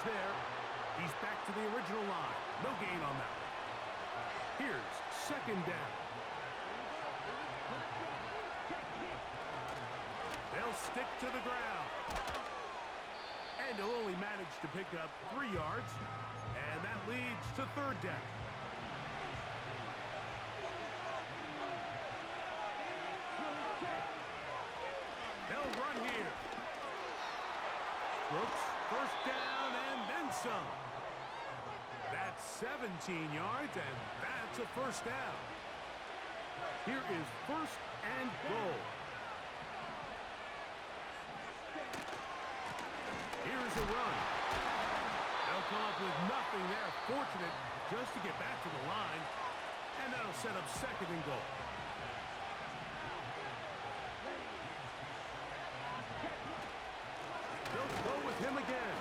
there. He's back to the original line. No gain on that one. Here's second down. They'll stick to the ground. And he'll only manage to pick up 3 yards. And that leads to third down. They'll run here. Brooks, first down and then some. That's 17 yards, and that's a first down. Here is first and goal. Here's a run. They'll come up with nothing there. Fortunate just to get back to the line. And that'll set up second and goal. They'll go with him again.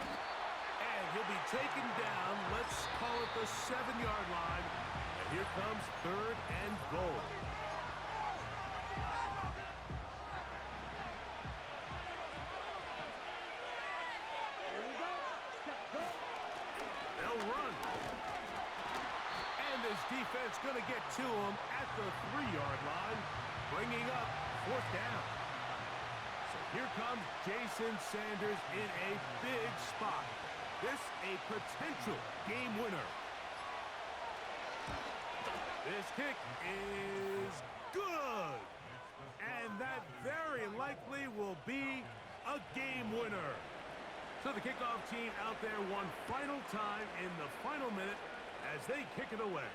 And he'll be taken down. Let's call it the 7-yard line. And here comes third and goal. Defense going to get to him at the 3-yard line, bringing up fourth down. So here comes Jason Sanders in a big spot. This a potential game winner. This kick is good. And that very likely will be a game winner. So the kickoff team out there one final time in the final minute as they kick it away.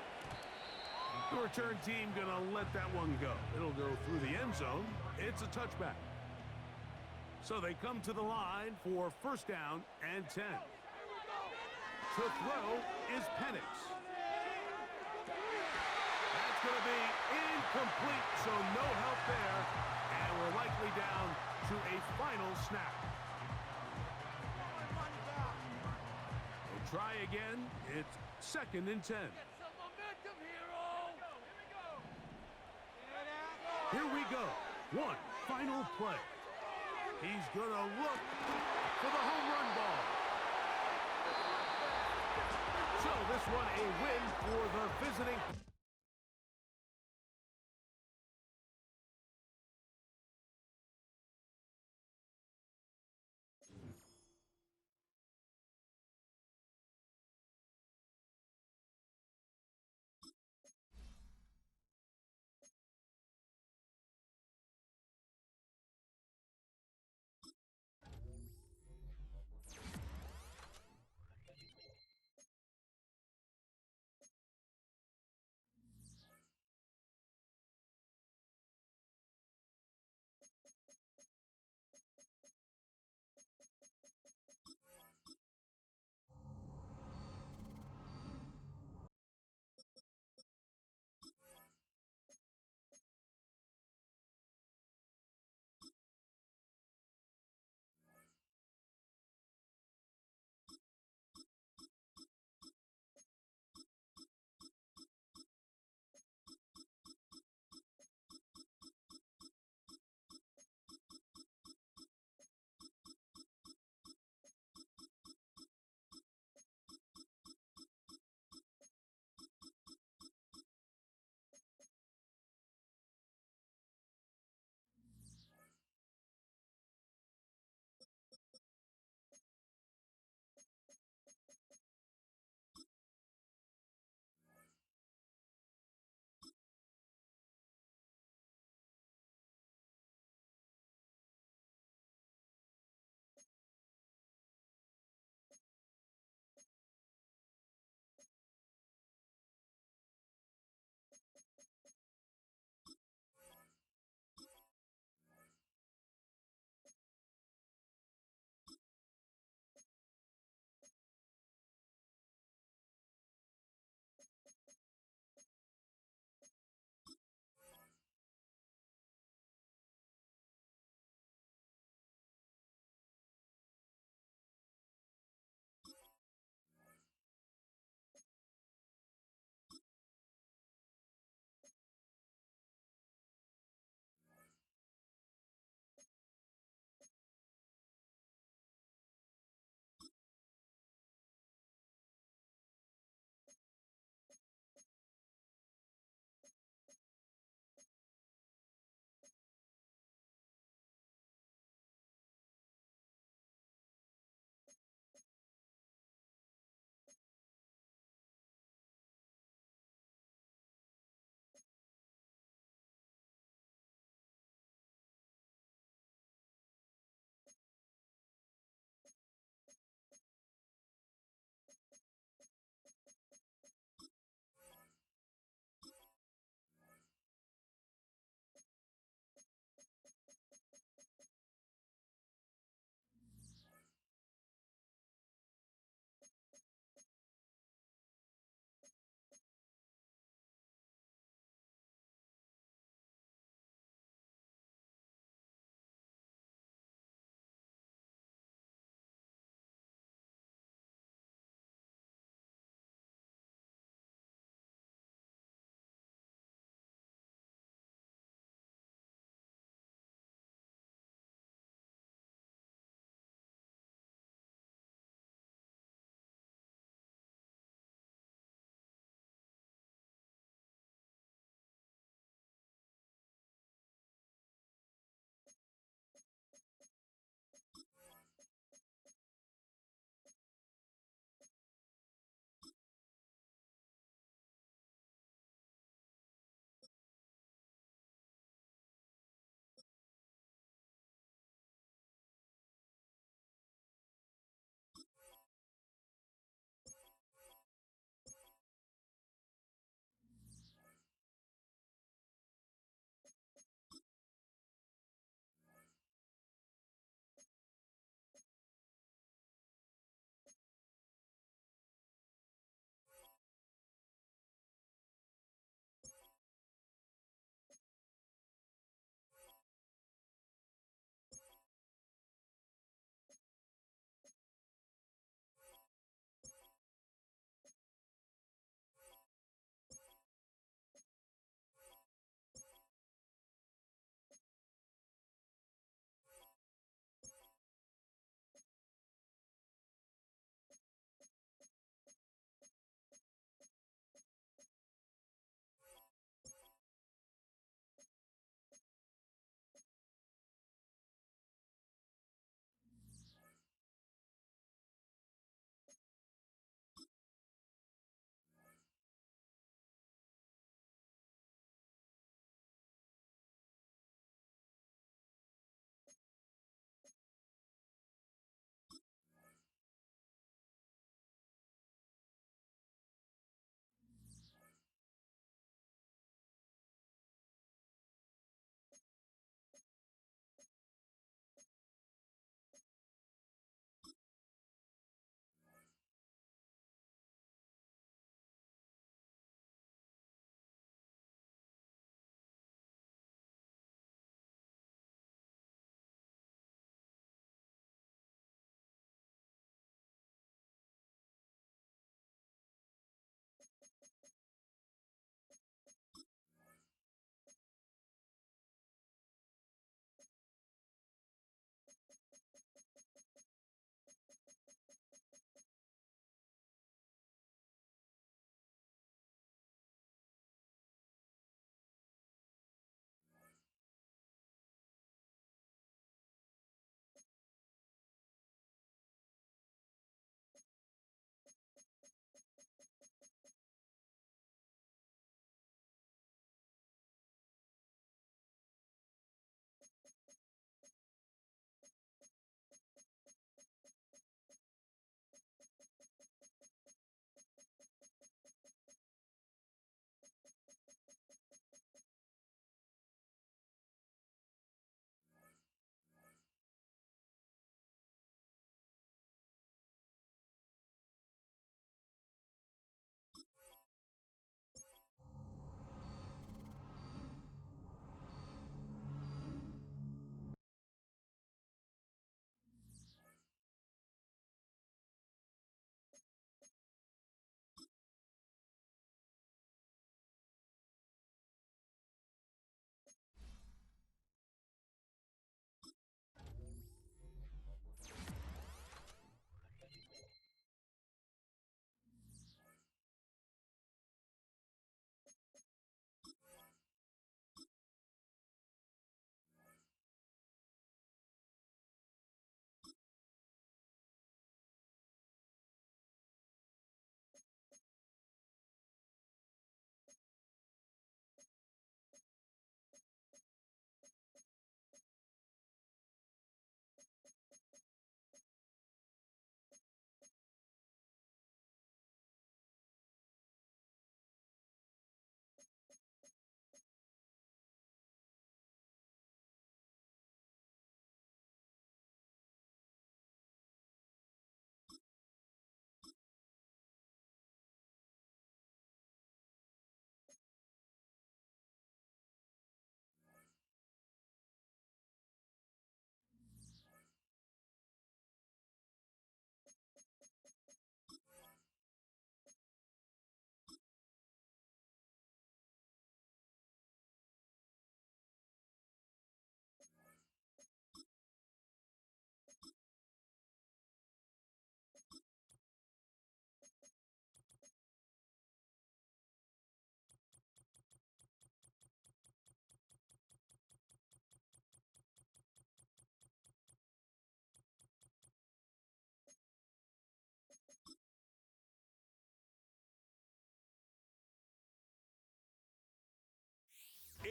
The return team going to let that one go. It'll go through the end zone. It's a touchback. So they come to the line for first down and 10. To throw is Penix. That's going to be incomplete, so no help there. And we're likely down to a final snap. We'll try again. It's second and 10. Here we go. One final play. He's going to look for the home run ball. So this one a win for the visiting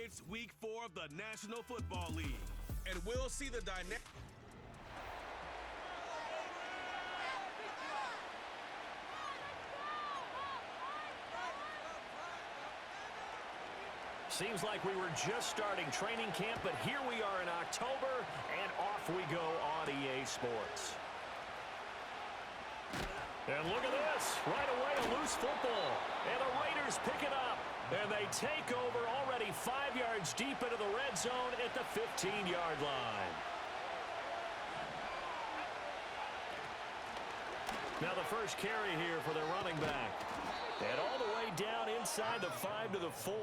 It's week 4 of the National Football League. And we'll see the dynamic. Seems like we were just starting training camp, but here we are in October, and off we go on EA Sports. And look at this. Right away, a loose football. And the Raiders pick it up. And they take over already 5 yards deep into the red zone at the 15-yard line. Now the first carry here for their running back. And all the way down inside the 5 to the 4.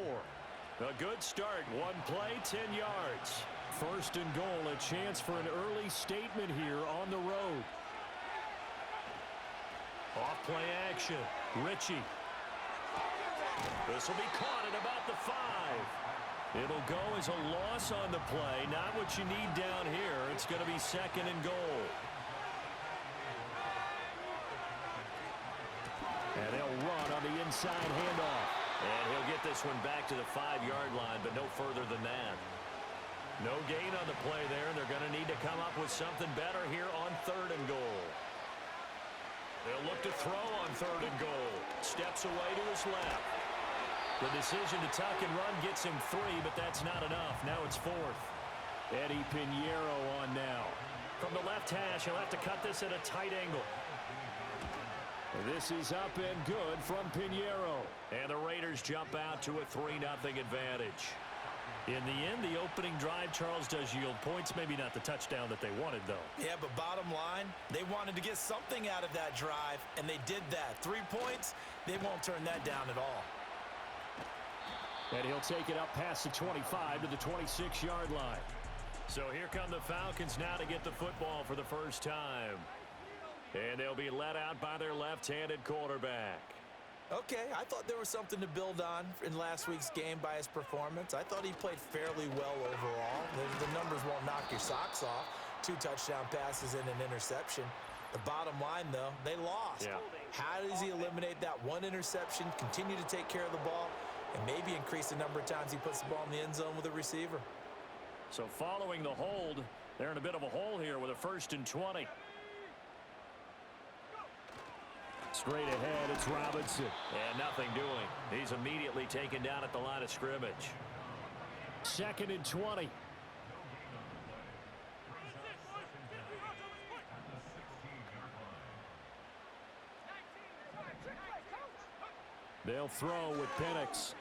A good start. One play, 10 yards. First and goal, a chance for an early statement here on the road. Off play action. Ritchie. This will be caught at about the 5. It'll go as a loss on the play. Not what you need down here. It's going to be second and goal. And they'll run on the inside handoff. And he'll get this one back to the 5-yard line, but no further than that. No gain on the play there, and they're going to need to come up with something better here on 3rd and goal. They'll look to throw on 3rd and goal. Steps away to his left. The decision to tuck and run gets him 3, but that's not enough. Now it's 4th. Eddie Pinheiro on now. From the left hash, he'll have to cut this at a tight angle. This is up and good from Pinheiro. And the Raiders jump out to a 3-0 advantage. In the end, the opening drive, Charles, does yield points. Maybe not the touchdown that they wanted, though. Yeah, but bottom line, they wanted to get something out of that drive, and they did that. 3 points, they won't turn that down at all. And he'll take it up past the 25 to the 26-yard line. So here come the Falcons now to get the football for the first time. And they'll be let out by their left-handed quarterback. Okay, I thought there was something to build on in last week's game by his performance. I thought he played fairly well overall. The numbers won't knock your socks off. 2 touchdown passes and an interception. The bottom line, though, they lost. Yeah. How does he eliminate that one interception, continue to take care of the ball, and maybe increase the number of times he puts the ball in the end zone with a receiver? So following the hold, they're in a bit of a hole here with a 1st and 20. Straight ahead, it's Robinson. And nothing doing. He's immediately taken down at the line of scrimmage. 2nd and 20. They'll throw with Penix.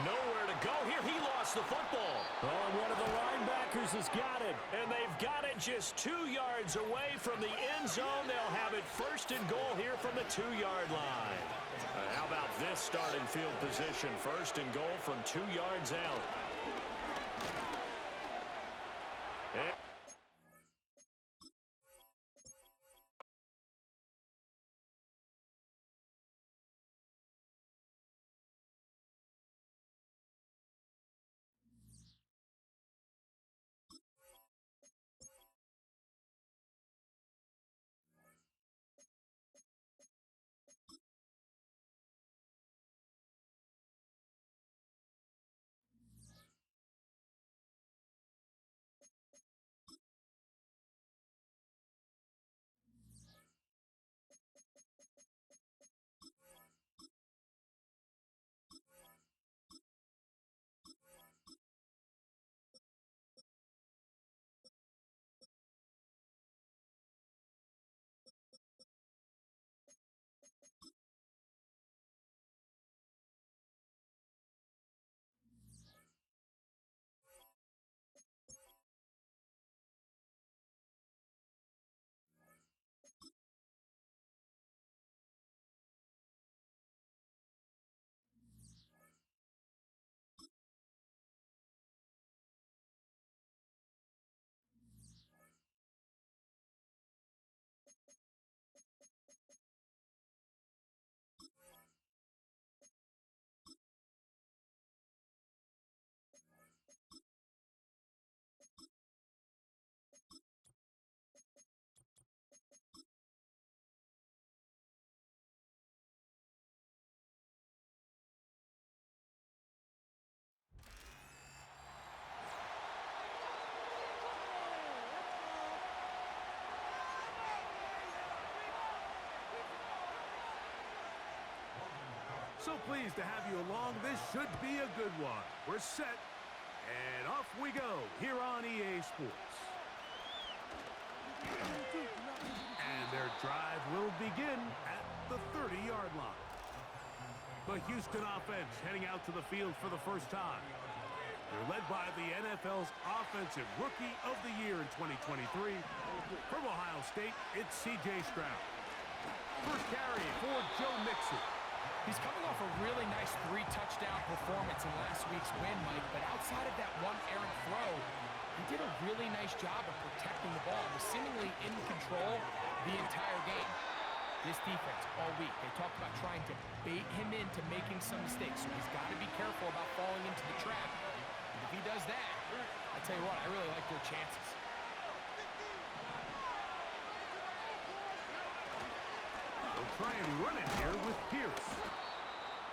Nowhere to go here. He lost the football. Oh, and one of the linebackers has got it. And they've got it just 2 yards away from the end zone. They'll have it 1st and goal here from the 2-yard line. How about this starting field position? 1st and goal from 2 yards out. And So pleased to have you along. This should be a good one. We're set, and off we go here on EA Sports. And their drive will begin at the 30-yard line. The Houston offense heading out to the field for the first time. They're led by the NFL's Offensive Rookie of the Year in 2023. From Ohio State, it's C.J. Stroud. First carry for Joe Mixon. He's coming off a really nice 3-touchdown performance in last week's win, Mike, but outside of that one errant throw, he did a really nice job of protecting the ball. He was seemingly in control the entire game. This defense all week, they talked about trying to bait him into making some mistakes, so he's got to be careful about falling into the trap. And if he does that, I tell you what, I really like their chances. They'll try and run it here with Pierce.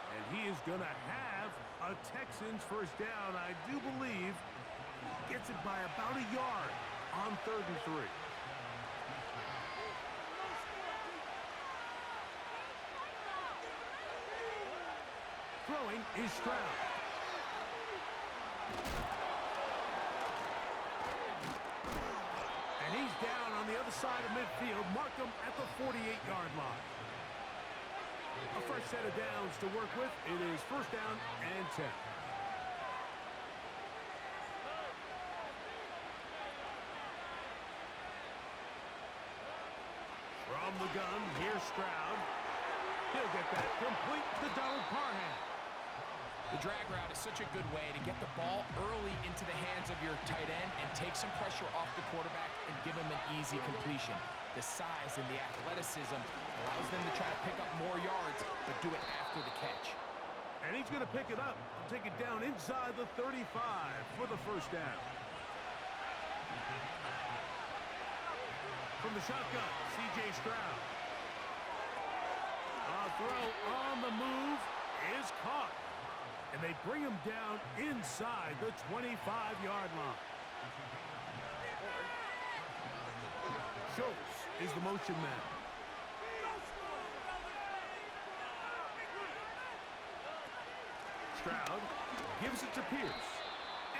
And he is going to have a Texans first down, I do believe. Gets it by about a yard on 3rd and 3. Throwing is Stroud. And he's down on the other side of midfield. Mark him at the 48-yard line. A fresh set of downs to work with. It is first down and 10. From the gun, here's Stroud. He'll get that complete to Donald Parham. The drag route is such a good way to get the ball early into the hands of your tight end and take some pressure off the quarterback and give him an easy completion. The size and the athleticism allows them to try to pick up more yards, but do it after the catch. And he's going to pick it up and take it down inside the 35 for the first down. From the shotgun, C.J. Stroud. A throw on the move is caught. And they bring him down inside the 25-yard line. Schultz is the motion man. Stroud gives it to Pierce.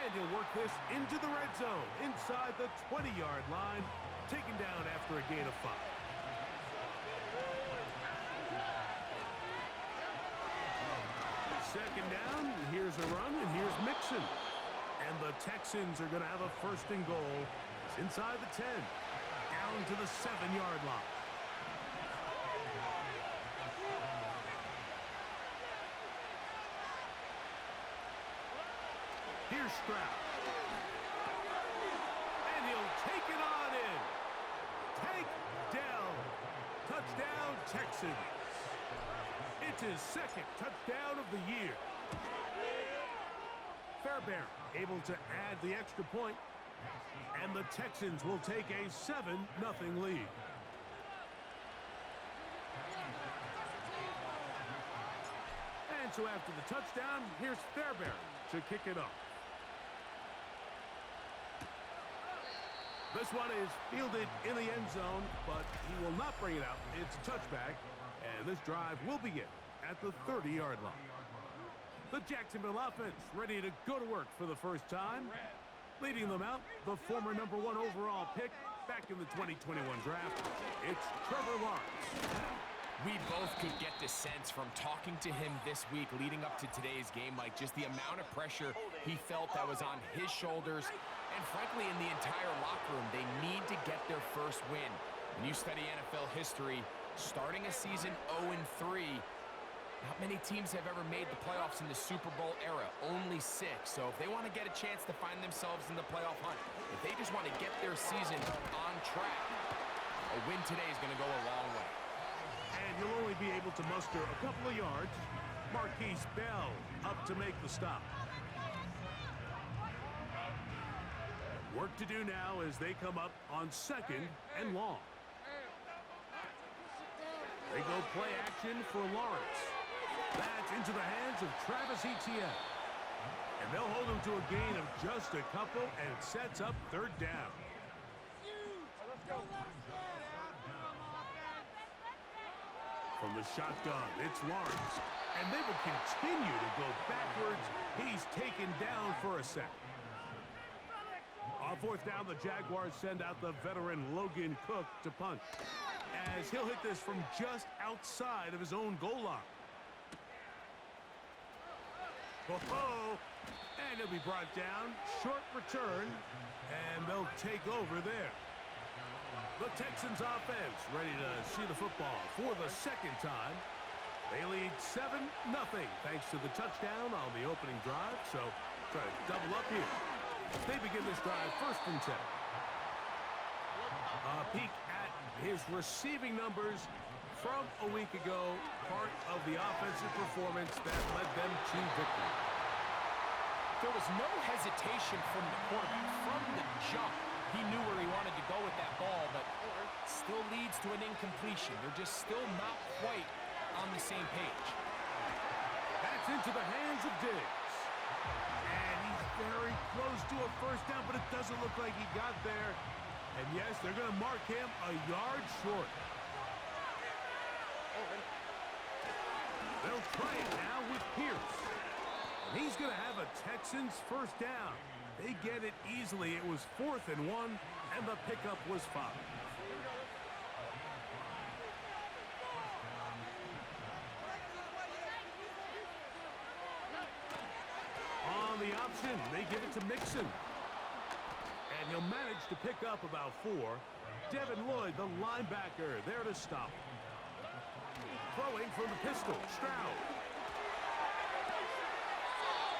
And he'll work this into the red zone inside the 20-yard line, taken down after a gain of 5. Second down, here's a run, and here's Mixon. And the Texans are going to have a first and goal. It's inside the 10, down to the 7-yard line. Here's Stroud. And he'll take it on in. Take down. Touchdown, Texans. It's his second touchdown of the year. Fairbairn able to add the extra point, and the Texans will take a 7-0 lead. And so after the touchdown, here's Fairbairn to kick it off. This one is fielded in the end zone, but he will not bring it out. It's a touchback, and this drive will begin at the 30-yard line. The Jacksonville offense ready to go to work for the first time. Leading them out, the former #1 overall pick back in the 2021 draft. It's Trevor Lawrence. We both could get the sense from talking to him this week leading up to today's game, like just the amount of pressure he felt that was on his shoulders. And frankly, in the entire locker room, they need to get their first win. When you study NFL history, starting a season 0-3, not many teams have ever made the playoffs in the Super Bowl era, only 6. So if they want to get a chance to find themselves in the playoff hunt, if they just want to get their season on track, a win today is going to go a long way. And you'll only be able to muster a couple of yards. Marquise Bell up to make the stop. Work to do now as they come up on 2nd and long. They go play action for Lawrence. That's into the hands of Travis Etienne. And they'll hold him to a gain of just a couple, and it sets up 3rd down. From the shotgun, it's Lawrence. And they will continue to go backwards. He's taken down for a sack. On fourth down, the Jaguars send out the veteran Logan Cook to punt, as he'll hit this from just outside of his own goal line. Oh, and he'll be brought down. Short return, and they'll take over there. The Texans offense ready to see the football for the second time. They lead 7-0 thanks to the touchdown on the opening drive, so try to double up here. They begin this drive first and 10. A peek at his receiving numbers from a week ago, part of the offensive performance that led them to victory. There was no hesitation from the quarterback. From the jump, he knew where he wanted to go with that ball, but still leads to an incompletion. They're just still not quite on the same page. That's into the hands of Diggs. And he's very close to a first down, but it doesn't look like he got there. And yes, they're going to mark him a yard short. They'll try it now with Pierce. And he's going to have a Texans first down. They get it easily. It was 4th and 1, and the pickup was 5. On the option, they give it to Mixon. And he'll manage to pick up about 4. Devin Lloyd, the linebacker, there to stop. Throwing from the pistol, Stroud.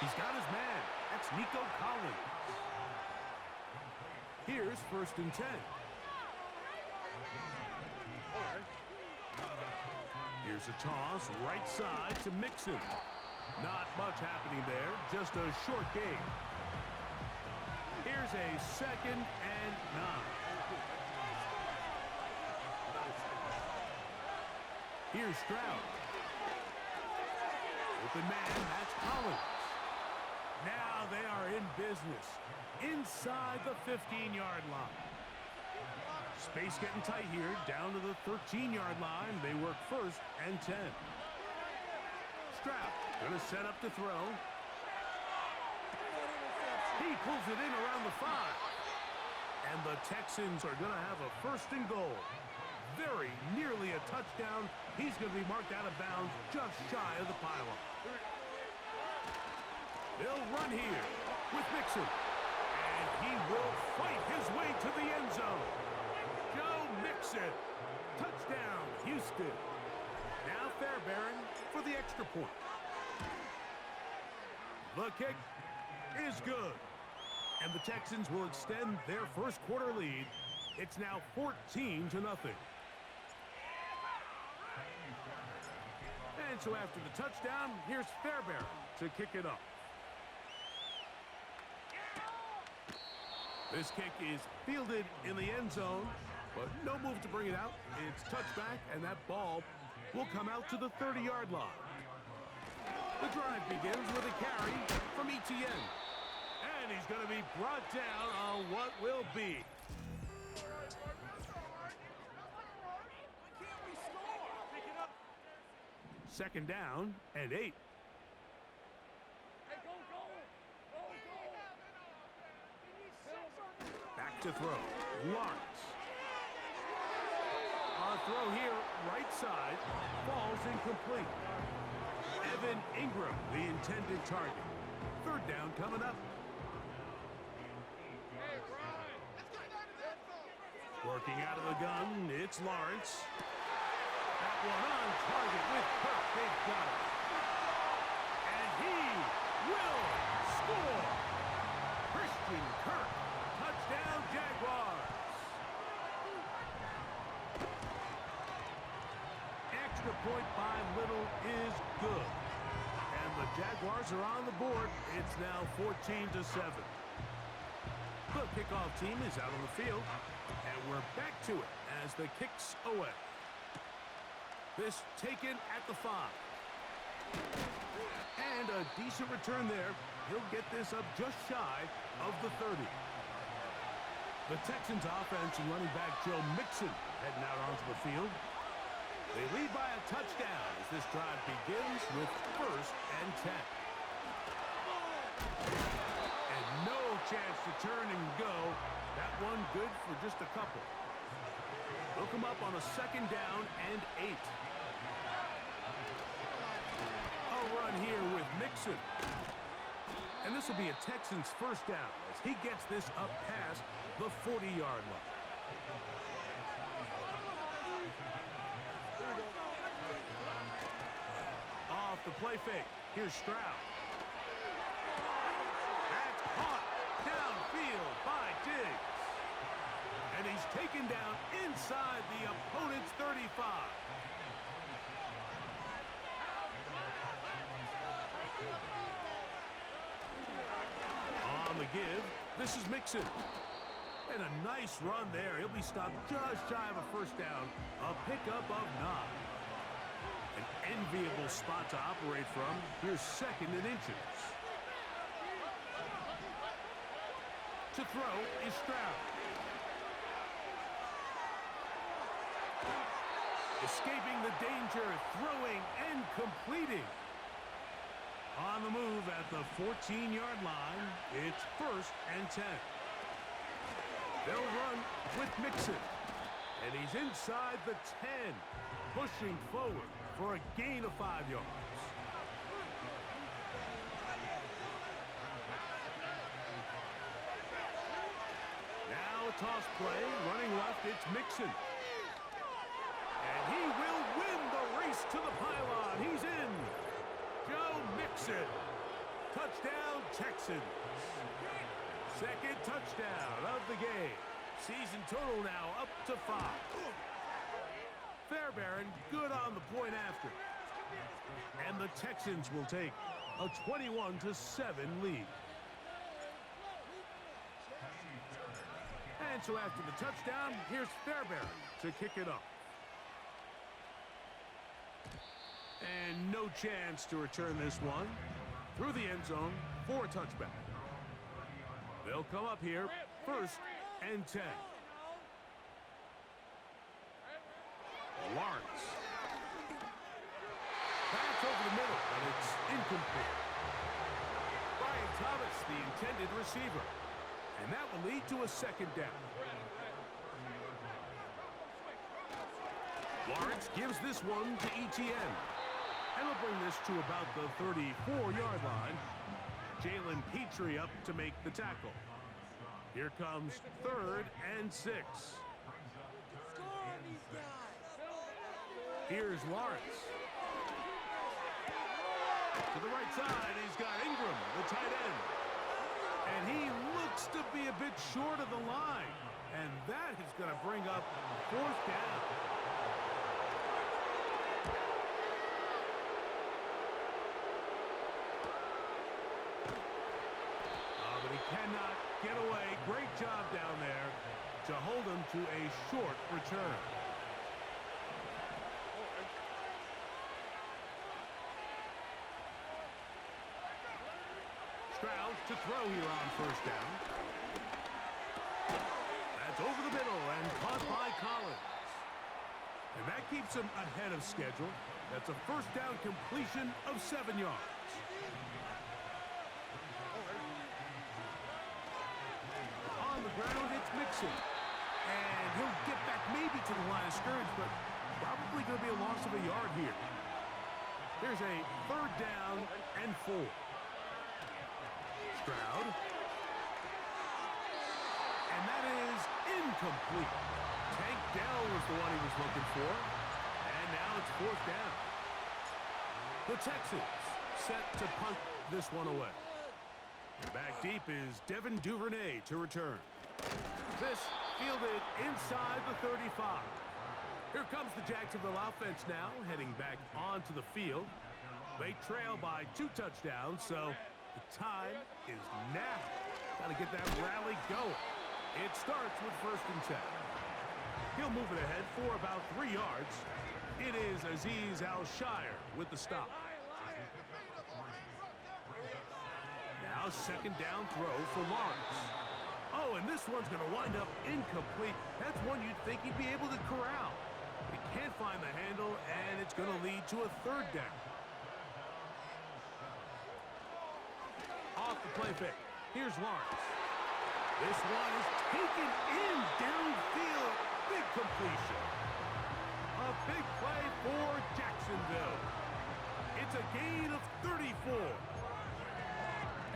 He's got his man. That's Nico Collins. Here's 1st and 10. Here's a toss, right side to Mixon. Not much happening there, just a short gain. Here's a 2nd and 9. Here's Stroud. Open man, that's Collins. Now they are in business inside the 15-yard line. Space getting tight here, down to the 13-yard line. They work 1st and 10. Stroud going to set up to throw. He pulls it in around the 5. And the Texans are going to have a 1st and goal. Very nearly a touchdown. He's going to be marked out of bounds just shy of the pylon. They'll run here with Mixon. And he will fight his way to the end zone. Joe Mixon. Touchdown, Houston. Now Fairbairn for the extra point. The kick is good. And the Texans will extend their first quarter lead. It's now 14-0. And so after the touchdown, here's Fairbairn to kick it off. This kick is fielded in the end zone, but no move to bring it out. It's touchback, and that ball will come out to the 30-yard line. The drive begins with a carry from Etienne. And he's going to be brought down on what will be. Second down and 8. Back to throw. Lawrence. A throw here, right side, falls incomplete. Evan Ingram, the intended target. Third down coming up. Working out of the gun, it's Lawrence. That one on target with Kirk. They've got it. And he will score. Christian Kirk. Touchdown, Jaguars. Extra point by Little is good. And the Jaguars are on the board. It's now 14-7. The kickoff team is out on the field. And we're back to it as the kick's away. This taken at the 5. And a decent return there. He'll get this up just shy of the 30. The Texans offense and running back Joe Mixon heading out onto the field. They lead by a touchdown as this drive begins with 1st and 10. And no chance to turn and go. That one good for just a couple. They'll come up on a 2nd down and 8. A run here with Mixon. And this will be a Texans 1st down as he gets this up past the 40-yard line. Off the play fake. Here's Stroud. That's caught downfield by Diggs. And he's taken down inside the opponent's 35. On the give, this is Mixon. And a nice run there. He'll be stopped just shy of a 1st down. A pickup of 9. An enviable spot to operate from. Here's 2nd and inches. To throw is Stroud. Escaping the danger, throwing and completing. On the move at the 14-yard line, it's 1st and 10. They'll run with Mixon. And he's inside the 10, pushing forward for a gain of 5 yards. Now a toss play, running left, it's Mixon. And he will win the race to the pylon. He's in. Joe Mixon. Touchdown, Texans. 2nd touchdown of the game. Season total now up to 5. Fairbairn good on the point after. And the Texans will take a 21-7 lead. And so after the touchdown, here's Fairbairn to kick it off. And no chance to return this one through the end zone for a touchback. They'll come up here 1st and 10. Lawrence. That's over the middle, but it's incomplete. Brian Thomas, the intended receiver. And that will lead to a 2nd down. Lawrence gives this one to ETN. And will bring this to about the 34-yard line. Jalen Petrie up to make the tackle. Here comes 3rd and 6. Here's Lawrence. To the right side, he's got Ingram, the tight end. And he looks to be a bit short of the line. And that is going to bring up 4th down. But he cannot get away. Great job down there to hold him to a short return. Stroud to throw here on 1st down. That's over the middle and caught by Collins. And that keeps him ahead of schedule. That's a 1st down completion of 7 yards. On the ground, it's Mixon. And he'll get back maybe to the line of scrimmage, but probably going to be a loss of a yard here. There's a 3rd down and 4. Stroud. And that is incomplete. Tank Dell was the one he was looking for. And now it's 4th down. The Texans set to punt this one away. And back deep is Devin Duvernay to return. This fielded inside the 35. Here comes the Jacksonville offense now, heading back onto the field. They trail by 2 touchdowns, so the time is now. Got to get that rally going. It starts with 1st and 10. He'll move it ahead for about 3 yards. It is Azeez Al-Shire with the stop. Now 2nd down throw for Lawrence. Oh, and this one's going to wind up incomplete. That's one you'd think he'd be able to corral. He can't find the handle, and it's going to lead to a third down. Off the play fake. Here's Lawrence. This one is taken in downfield. Big completion. A big play for Jacksonville. It's a gain of 34.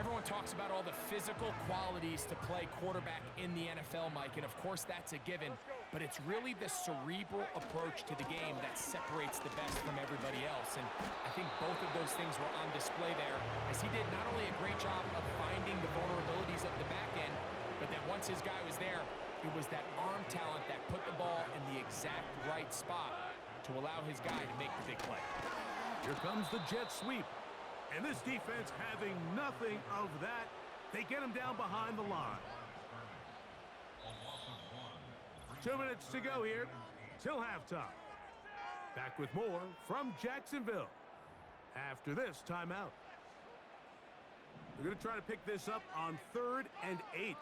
Everyone talks about all the physical qualities to play quarterback in the NFL, Mike, and of course that's a given, but it's really the cerebral approach to the game that separates the best from everybody else, and I think both of those things were on display there, as he did not only a great job of finding the vulnerabilities of the back end, but that once his guy was there, it was that arm talent that put the ball in the exact right spot to allow his guy to make the big play. Here comes the jet sweep. And this defense having nothing of that, they get him down behind the line. 2 minutes to go here till halftime. Back with more from Jacksonville after this timeout. They're going to try to pick this up on 3rd and 8.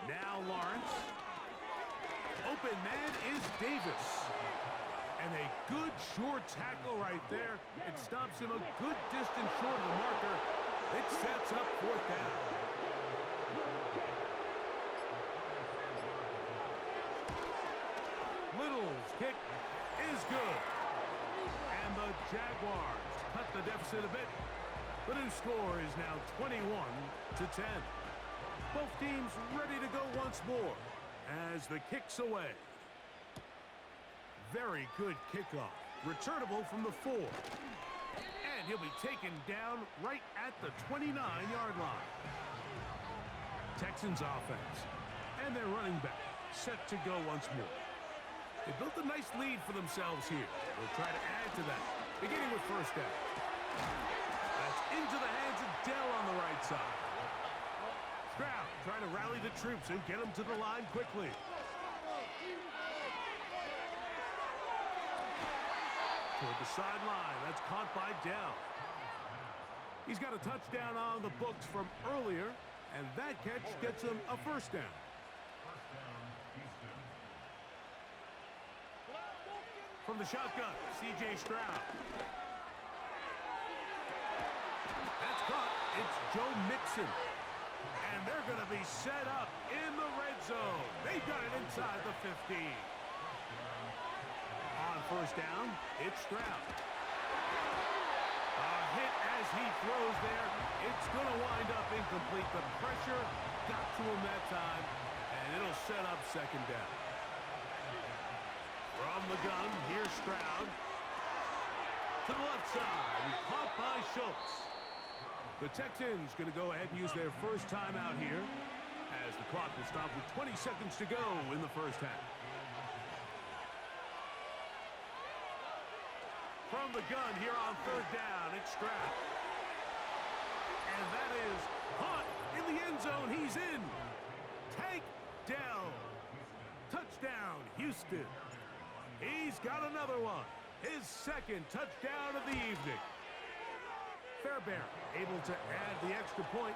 Now Lawrence. Open man is Davis. And a good short tackle right there. It stops him a good distance short of the marker. It sets up 4th down. Little's kick is good. And the Jaguars cut the deficit a bit. The new score is now 21-10. Both teams ready to go once more as the kick's away. Very good kickoff. Returnable from the 4. And he'll be taken down right at the 29-yard line. Texans offense. And their running back set to go once more. They built a nice lead for themselves here. They'll try to add to that, beginning with 1st down. That's into the hands of Dell on the right side. Stroud trying to rally the troops and get them to the line quickly. Toward the sideline. That's caught by Dell. He's got a touchdown on the books from earlier, and that catch gets him a 1st down. From the shotgun, C.J. Stroud. That's caught. It's Joe Mixon. And they're going to be set up in the red zone. They've got it inside the 15. On 1st down, it's Stroud. A hit as he throws there. It's going to wind up incomplete. The pressure got to him that time, and it'll set up 2nd down. From the gun, here's Stroud. To the left side, he's caught by Schultz. The Texans going to go ahead and use their first timeout here, as the clock will stop with 20 seconds to go in the 1st half. From the gun here on 3rd down, it's Stroud. And that is caught in the end zone. He's in. Tank Dell. Touchdown, Houston. He's got another one. His 2nd touchdown of the evening. Fairbairn able to add the extra point.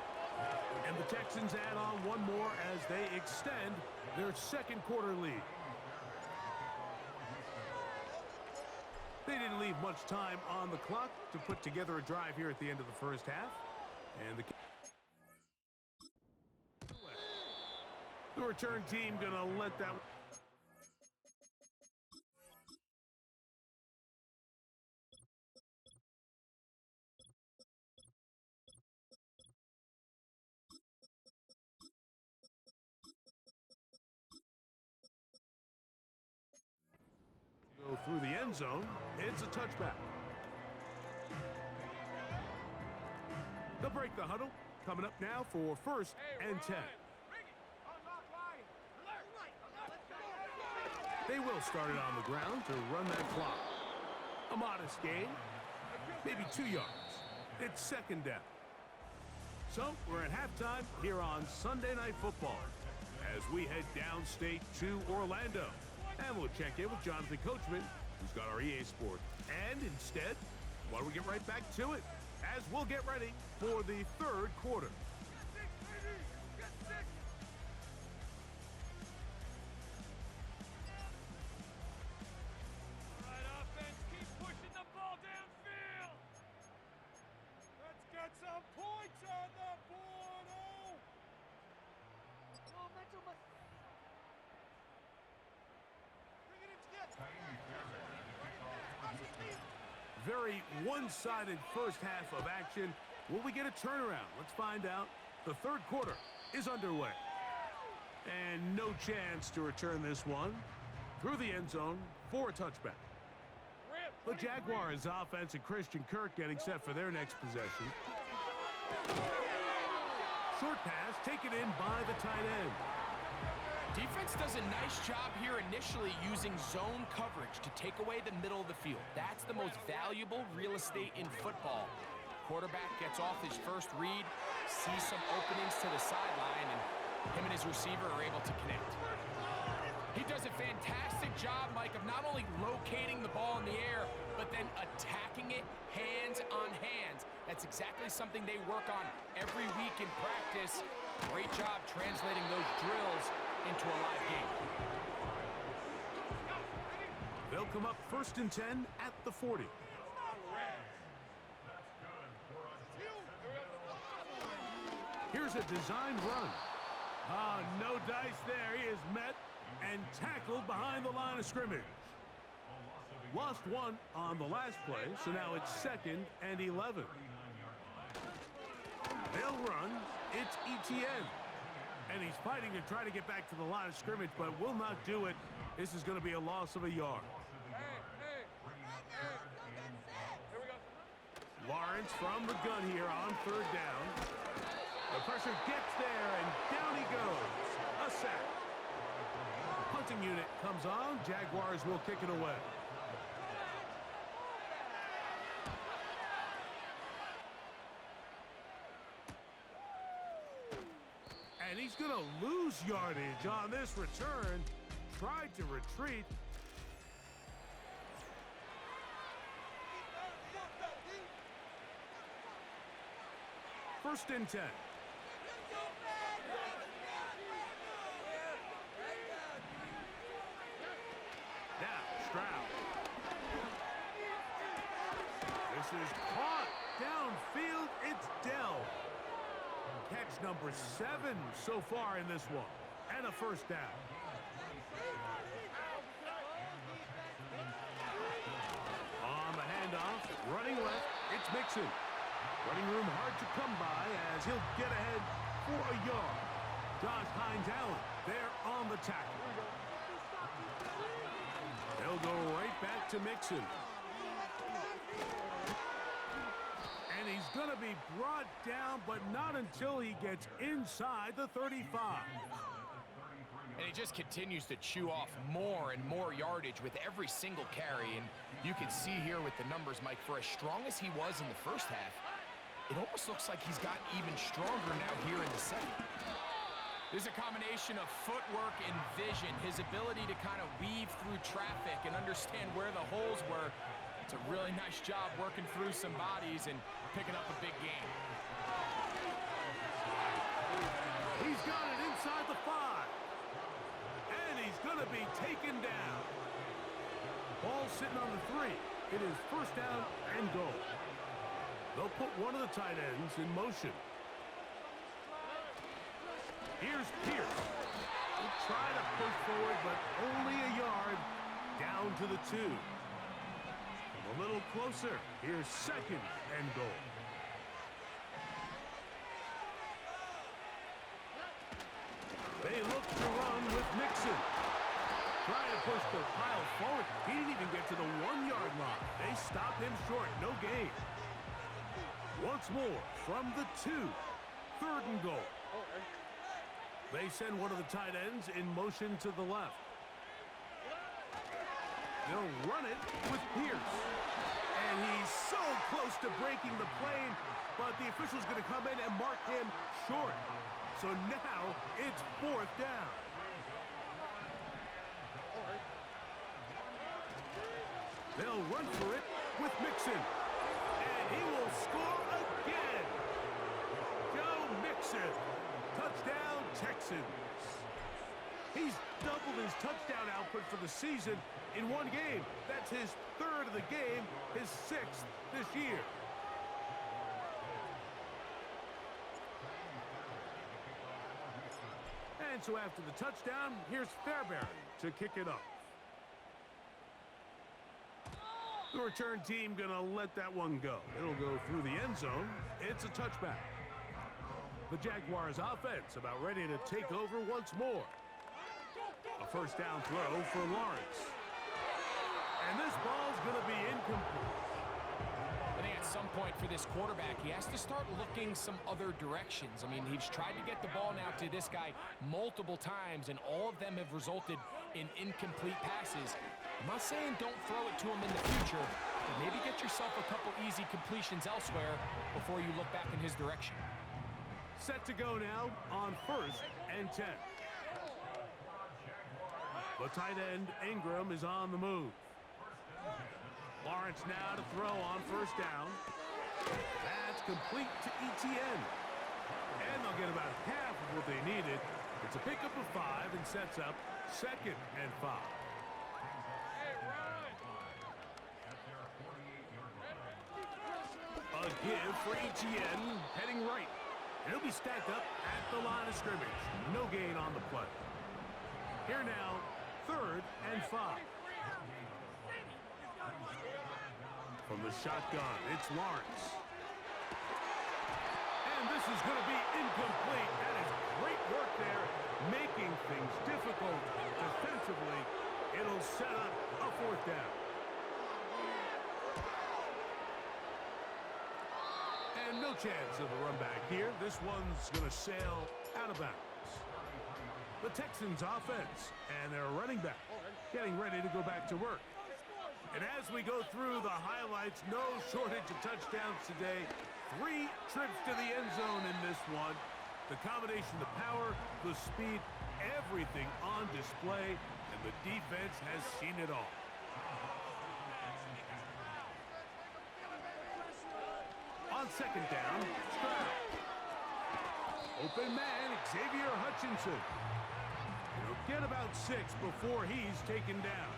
And the Texans add on one more as they extend their 2nd quarter lead. They didn't leave much time on the clock to put together a drive here at the end of the 1st half. And the return team going to let that go through the end zone. It's a touchback. They'll break the huddle. Coming up now for 1st and 10. They will start it on the ground to run that clock. A modest gain, maybe 2 yards. It's 2nd down. So we're at halftime here on Sunday Night Football as we head downstate to Orlando. And we'll check in with Jonathan Coachman, who's got our EA Sport. And instead, why don't we get right back to it as we'll get ready for the 3rd quarter. Very one-sided first half of action. Will we get a turnaround? Let's find out. The third quarter is underway. And no chance to return this one through the end zone for a touchback. The Jaguars offense and Christian Kirk getting set for their next possession. Short pass taken in by the tight end. Defense does a nice job here initially using zone coverage to take away the middle of the field. That's the most valuable real estate in football. Quarterback gets off his first read, sees some openings to the sideline, and him and his receiver are able to connect. He does a fantastic job, Mike, of not only locating the ball in the air, but then attacking it hands on hands. That's exactly something they work on every week in practice. Great job translating those drills into a live game. They'll come up 1st and 10 at the 40. Here's a design run. No dice there. He is met and tackled behind the line of scrimmage. Lost one on the last play, so now it's 2nd and 11. They'll run. It's ETN. And he's fighting to try to get back to the line of scrimmage, but will not do it. This is going to be a loss of a yard. Lawrence from the gun here on 3rd down. The pressure gets there, and down he goes. A sack. Punting unit comes on. Jaguars will kick it away. And he's going to lose yardage on this return. Tried to retreat. First and 10. Now, Stroud. This is caught. Downfield, it's Dell. Catch number 7 so far in this one. And a first down. On the handoff, running left, it's Mixon. Running room hard to come by as he'll get ahead for a yard. Josh Hines-Allen there on the tackle. They'll go right back to Mixon. And he's going to be brought down, but not until he gets inside the 35. And he just continues to chew off more and more yardage with every single carry. And you can see here with the numbers, Mike, for as strong as he was in the first half, it almost looks like he's gotten even stronger now here in the second. There's a combination of footwork and vision, his ability to kind of weave through traffic and understand where the holes were. It's a really nice job working through some bodies and picking up a big game. He's got it inside the 5. And he's going to be taken down. Ball sitting on the 3. It is first down and goal. They'll put one of the tight ends in motion. Here's Pierce. He'll try to push forward, but only a yard down to the 2. A little closer. Here's 2nd and goal. They look to run with Mixon. Trying to push the pile forward. He didn't even get to the 1-yard line. They stopped him short. No gain. Once more from the 2. 3rd and goal. They send one of the tight ends in motion to the left. They'll run it with Pierce. And he's so close to breaking the plane, but the official's going to come in and mark him short. So now it's 4th down. They'll run for it with Mixon. And he will score again. Joe Mixon. Touchdown, Texans. He's doubled his touchdown output for the season in one game. That's his 3rd of the game, his 6th this year. And so after the touchdown, here's Fairbairn to kick it up. The return team going to let that one go. It'll go through the end zone. It's a touchback. The Jaguars offense about ready to take over once more. A first down throw for Lawrence. And this ball's going to be incomplete. I think at some point for this quarterback, he has to start looking some other directions. I mean, he's tried to get the ball now to this guy multiple times, and all of them have resulted in incomplete passes. I'm not saying don't throw it to him in the future, but maybe get yourself a couple easy completions elsewhere before you look back in his direction. Set to go now on 1st and 10. The tight end, Ingram, is on the move. Lawrence now to throw on 1st down. That's complete to Etienne. And they'll get about half of what they needed. It's a pickup of 5 and sets up 2nd and 5. A give for Etienne, heading right. It'll be stacked up at the line of scrimmage. No gain on the play. Here now, 3rd and 5. From the shotgun, it's Lawrence. And this is going to be incomplete. That is great work there, making things difficult defensively. It'll set up a 4th down. And no chance of a run back here. This one's going to sail out of bounds. The Texans offense and their running back getting ready to go back to work. And as we go through the highlights, no shortage of touchdowns today. 3 trips to the end zone in this one. The combination, the power, the speed, everything on display, and the defense has seen it all. On 2nd down, Stroud. Open man, Xavier Hutchinson. He'll get about 6 before he's taken down.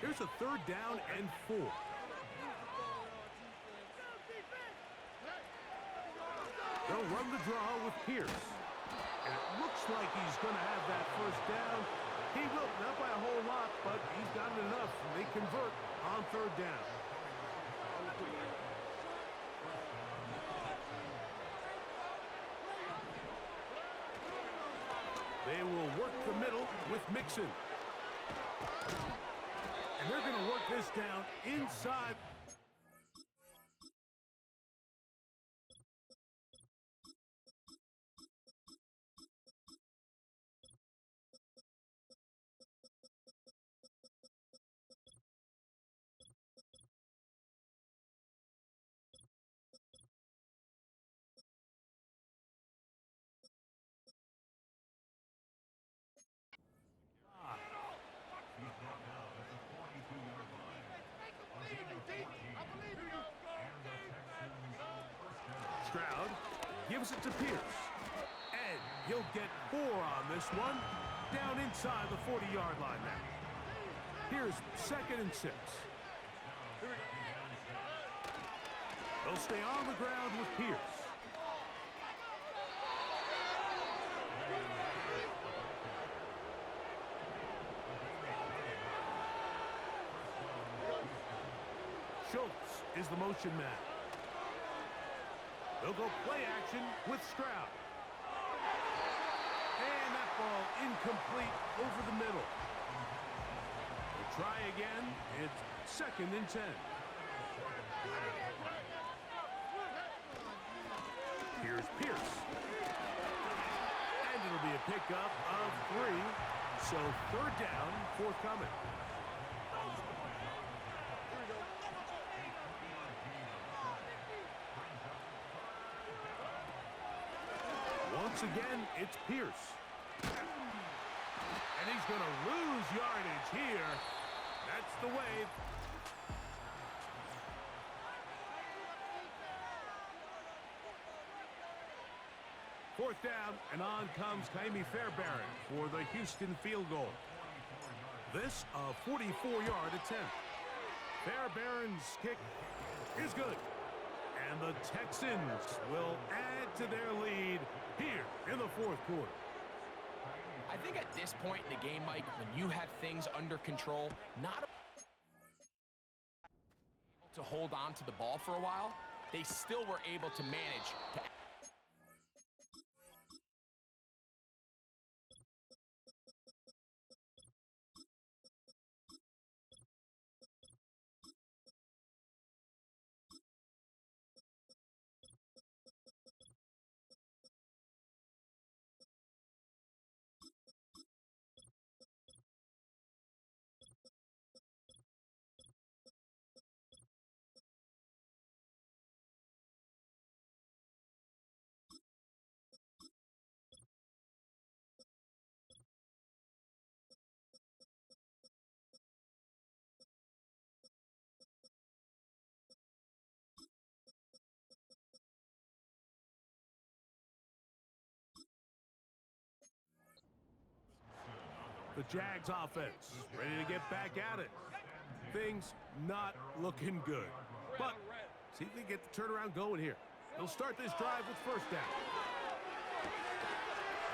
Here's a 3rd down and 4. They'll run the draw with Pierce. And it looks like he's going to have that 1st down. He will, not by a whole lot, but he's got enough. They convert on 3rd down. They will work the middle with Mixon. And they're going to work this down inside. Stroud gives it to Pierce. And he'll get 4 on this one. Down inside the 40-yard line now. Here's 2nd and 6. They'll stay on the ground with Pierce. Schultz is the motion man. They'll go play action with Stroud. And that ball incomplete over the middle. They'll try again. It's 2nd and 10. Here's Pierce. And it'll be a pickup of 3. So 3rd down, forthcoming. Once again, it's Pierce. And he's going to lose yardage here. That's the way. Fourth down, and on comes Kaimi Fairbairn for the Houston field goal. This a 44-yard attempt. Fairbairn's kick is good. And the Texans will add to their lead here in the 4th quarter. I think at this point in the game, Mike, when you have things under control, not to hold on to the ball for a while, they still were able to manage to The Jags offense ready to get back at it. Things not looking good. But see if they get the turnaround going here. They'll start this drive with first down.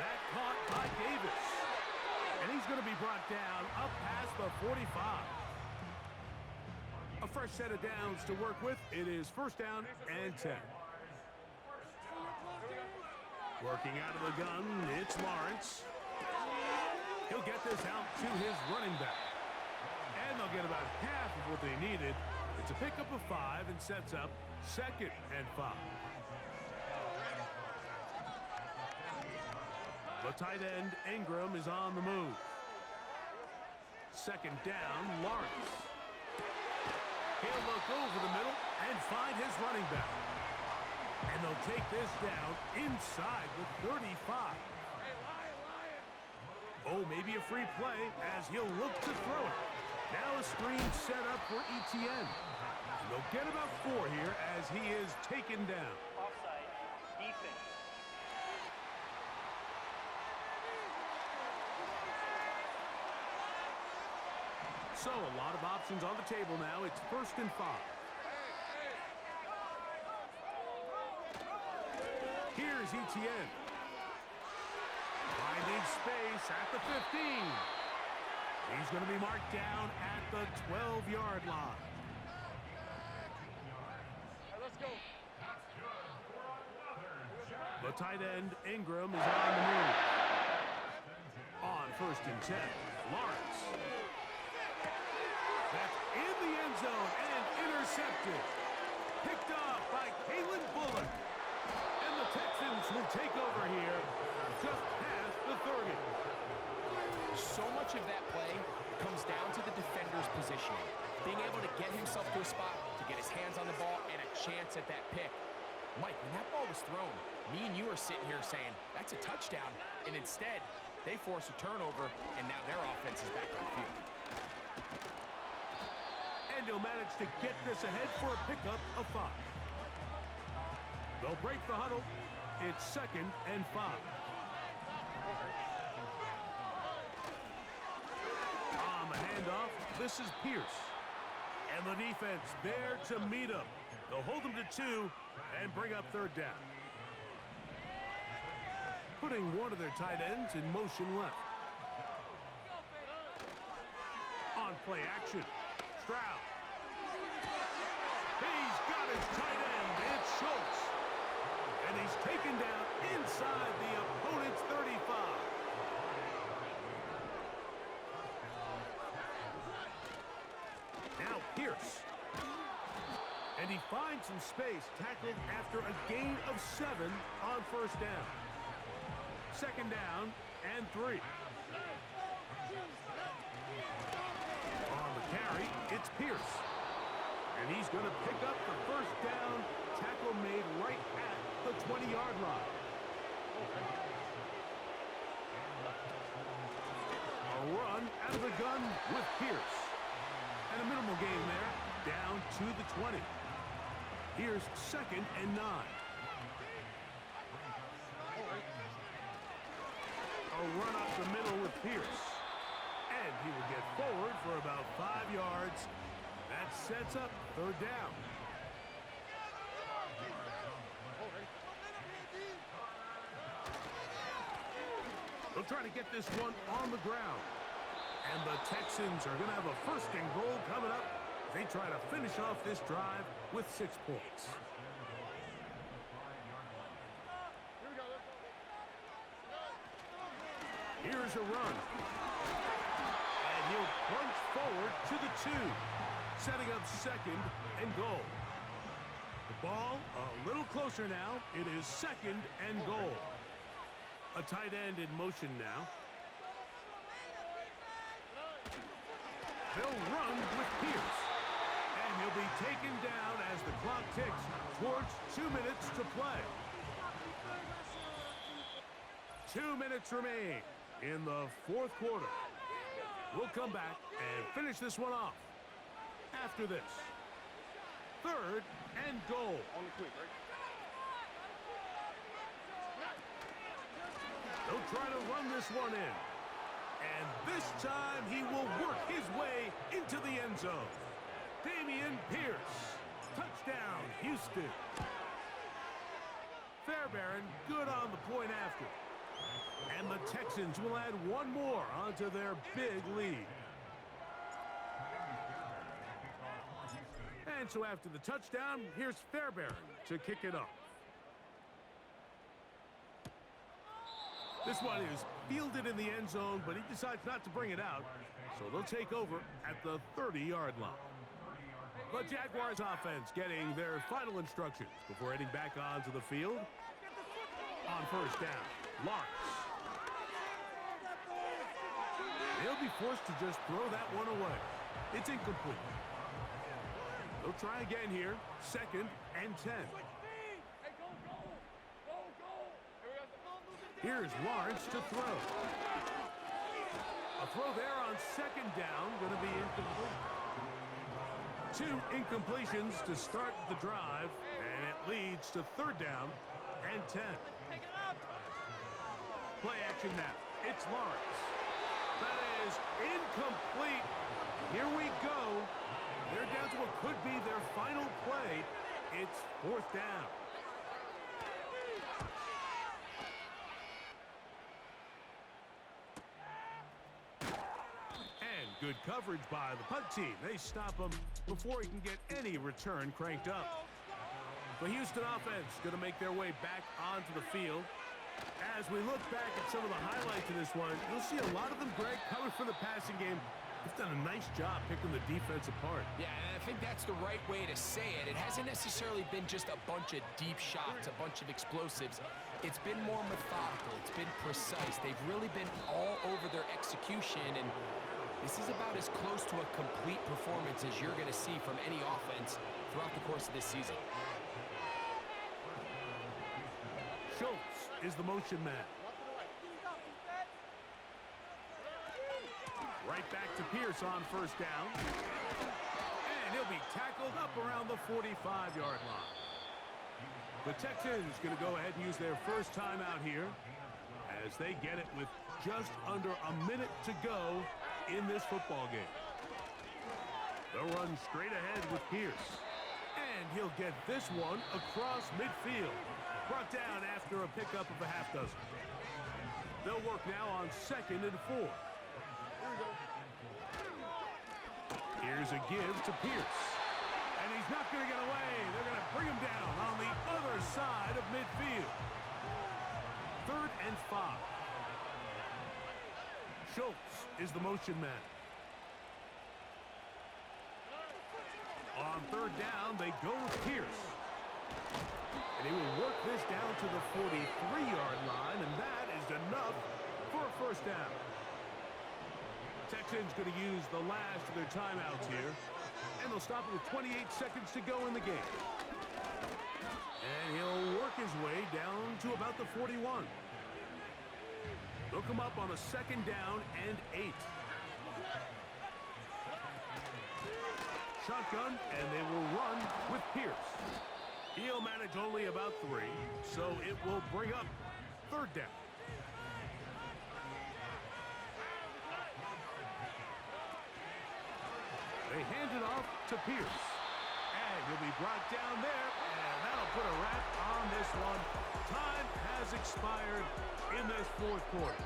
That caught by Davis. And he's going to be brought down up past the 45. A fresh set of downs to work with. It is first down and 10. Working out of the gun, it's Lawrence. He'll get this out to his running back. And they'll get about half of what they needed. It's a pickup of 5 and sets up second and 5. The tight end, Ingram, is on the move. Second down, Lawrence. He'll look over the middle and find his running back. And they'll take this down inside the 35. Oh, maybe a free play as he'll look to throw it. Now a screen set up for ETN. And they'll get about 4 here as he is taken down. Offside. Defense. So a lot of options on the table now. It's first and 5. Here's ETN. Finding space at the 15. He's going to be marked down at the 12-yard line. Let's go. The tight end, Ingram, is on the move. On first and 10, Lawrence. That's in the end zone and intercepted. Picked off by Kalen Bullock. And the Texans will take over here just past the 30. So much of that play comes down to the defender's positioning. Being able to get himself to a spot, to get his hands on the ball, and a chance at that pick. Mike, when that ball was thrown, me and you are sitting here saying, that's a touchdown. And instead, they force a turnover, and now their offense is back on the field. And he'll manage to get this ahead for a pickup of 5. They'll break the huddle. It's second and 5. On the handoff, this is Pierce. And the defense there to meet him. They'll hold him to 2 and bring up third down. Putting one of their tight ends in motion left. On play action, Stroud. He's got his tight end. It's Schultz. And he's taken down inside the opponent's 35. Now Pierce. And he finds some space, tackled after a gain of 7 on first down. Second down and 3. On the carry, it's Pierce. And he's going to pick up the first down. Tackle made right at the 20-yard line. A run out of the gun with Pierce. And a minimal gain there, down to the 20. Here's second and 9. A run up the middle with Pierce. And he will get forward for about 5 yards. That sets up third down. They'll try to get this one on the ground. And the Texans are going to have a first and goal coming up They try to finish off this drive with 6 points. Here's a run. And he'll punch forward to the 2, setting up 2nd and goal. The ball a little closer now. It is 2nd and goal. A tight end in motion now. They'll run with Pierce. And he'll be taken down as the clock ticks towards 2 minutes to play. 2 minutes remain in the 4th quarter. We'll come back and finish this one off after this. 3rd and goal. They'll try to run this one in. And this time he will work his way into the end zone. Dameon Pierce. Touchdown, Houston. Fairbairn good on the point after. And the Texans will add one more onto their big lead. And so after the touchdown, here's Fairbairn to kick it off. This one is fielded in the end zone, but he decides not to bring it out. So they'll take over at the 30-yard line. The Jaguars offense getting their final instructions before heading back onto the field. On 1st down, Lawrence. They'll be forced to just throw that one away. It's incomplete. They'll try again here. 2nd and 10. Here's Lawrence to throw. A throw there on 2nd down, going to be incomplete. 2 incompletions to start the drive, and it leads to 3rd down and 10. Play action now. It's Lawrence. That is incomplete. Here we go. They're down to what could be their final play. It's 4th down. And good coverage by the punt team. They stop him before he can get any return cranked up. The Houston offense going to make their way back onto the field. As we look back at some of the highlights of this one, you'll see a lot of them, Greg, coming from the passing game. They've done a nice job picking the defense apart. Yeah, and I think that's the right way to say it. It hasn't necessarily been just a bunch of deep shots, a bunch of explosives. It's been more methodical. It's been precise. They've really been all over their execution, and this is about as close to a complete performance as you're going to see from any offense throughout the course of this season. Schultz is the motion man. Right back to Pierce on 1st down. And he'll be tackled up around the 45-yard line. The Texans going to go ahead and use their first timeout here as they get it with just under a minute to go in this football game. They'll run straight ahead with Pierce. And he'll get this one across midfield. Brought down after a pickup of a half dozen. They'll work now on 2nd and 4. Here's a give to Pierce. And he's not going to get away. They're going to bring him down on the other side of midfield. 3rd and 5. Schultz is the motion man. On 3rd down, they go with Pierce. And he will work this down to the 43-yard line, and that is enough for a 1st down. Texans going to use the last of their timeouts here, and they'll stop it with 28 seconds to go in the game. And he'll work his way down to about the 41. They'll come up on a 2nd down and 8. Shotgun, and they will run with Pierce. He'll manage only about 3, so it will bring up 3rd down. They hand it off to Pierce. And he'll be brought down there, and that'll put a wrap on this one. Time has expired in this 4th quarter.